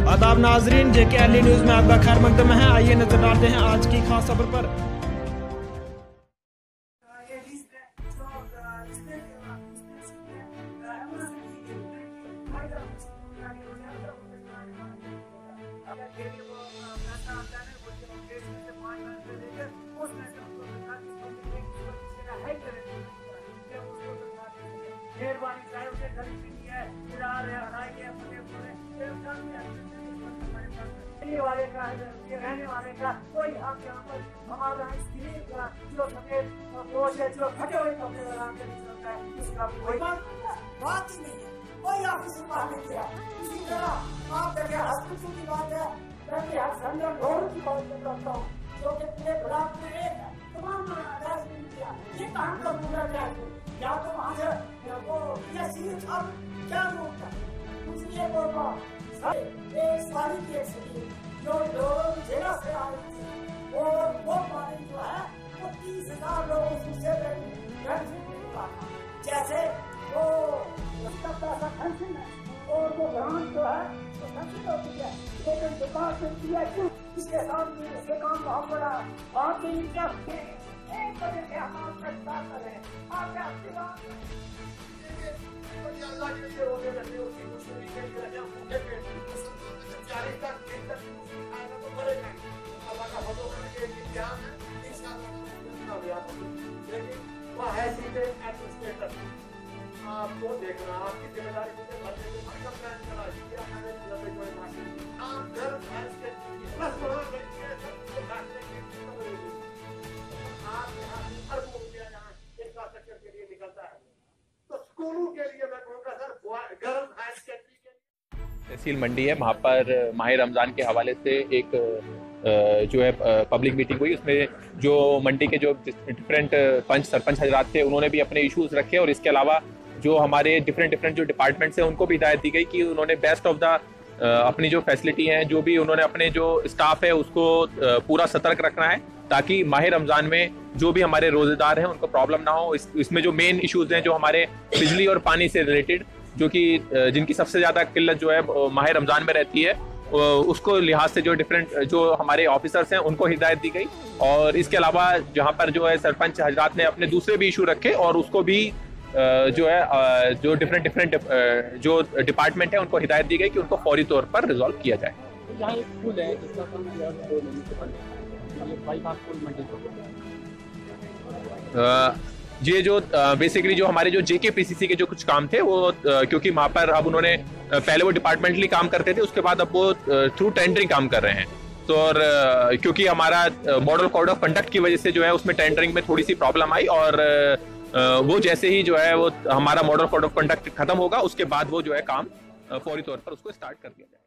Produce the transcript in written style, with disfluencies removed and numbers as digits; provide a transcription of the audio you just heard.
आदाब नाजरीन, JKLE news में आपका खैर मकदम है। आइए नजर डालते हैं आज की खास खबर पर। रहने वाले का कोई हक यहाँ पर हमारा स्क्रीन का जो सफेद पोश है, जो फटे हुए कपड़े लगा के नहीं चलता है, उसका कोई बात ही नहीं है। कोई ऑफिस में बात नहीं किया। इसी तरह आप देखें हॉस्पिटल की बात है, मैं हर लोगों की बात कर रहा हूँ जो कि पूरे ब्लॉक में एक तमाम आदेश नहीं किया। ये काम का पूरा क्या है? या तो वहाँ से वो क्या रोकता है? इसलिए बोलता एक सारी की एक सदी जो लोग जेल से आए थे और वो पानी जो है वो 30,000 लोग उससे जैसे वो उसका पैसा फंक्शन है और वो ग्रांट जो है वो फंक्शन होती है, लेकिन डिपार्टमेंट किया क्यों? इसके सामने इसके काम बहुत बड़ा आप इनका 1 बजे से हम तक बात कर रहे हैं। आप क्या अल्लाह के लिए होते रहते हो कि मुस्लिम के लिए रहते हो आपको देखना आपकी जिम्मेदारी के लिए निकलता है तो स्कूलों के लिए मैं कहूँगा सर गर्ल्स हायर सेकेंडरी के तहसील मंडी है, वहाँ पर माह रमज़ान के हवाले से एक जो है पब्लिक मीटिंग हुई। उसमें जो मंडी के जो डिफरेंट पंच सरपंच हजरात थे उन्होंने भी अपने इश्यूज रखे और इसके अलावा जो हमारे डिफरेंट जो डिपार्टमेंट्स हैं उनको भी हिदायत दी गई कि उन्होंने बेस्ट ऑफ द अपनी जो फैसिलिटी हैं, जो भी उन्होंने अपने जो स्टाफ है उसको पूरा सतर्क रखना है ताकि माह रमज़ान में जो भी हमारे रोजेदार हैं उनको प्रॉब्लम ना हो। इसमें जो मेन इश्यूज हैं जो हमारे बिजली और पानी से रिलेटेड, जो कि जिनकी सबसे ज़्यादा किल्लत जो है माह रमज़ान में रहती है, उसको लिहाज से जो डिफरेंट जो हमारे ऑफिसर्स हैं उनको हिदायत दी गई। और इसके अलावा जहाँ पर जो है सरपंच हजरात ने अपने दूसरे भी इशू रखे और उसको भी जो है जो डिफरेंट जो डिपार्टमेंट है उनको हिदायत दी गई कि उनको फौरी तौर पर रिजॉल्व किया जाए। यहाँ एक स्कूल है ये जो बेसिकली जो हमारे जो JKPCC के जो कुछ काम थे वो क्योंकि वहाँ पर अब उन्होंने पहले वो डिपार्टमेंटली काम करते थे, उसके बाद अब वो थ्रू टेंडरिंग काम कर रहे हैं। तो और क्योंकि हमारा मॉडल कोड ऑफ कंडक्ट की वजह से जो है उसमें टेंडरिंग में थोड़ी सी प्रॉब्लम आई और वो जैसे ही जो है वो हमारा मॉडल कोड ऑफ कंडक्ट खत्म होगा उसके बाद वो जो है काम फौरी तौर पर उसको स्टार्ट कर दिया जाए।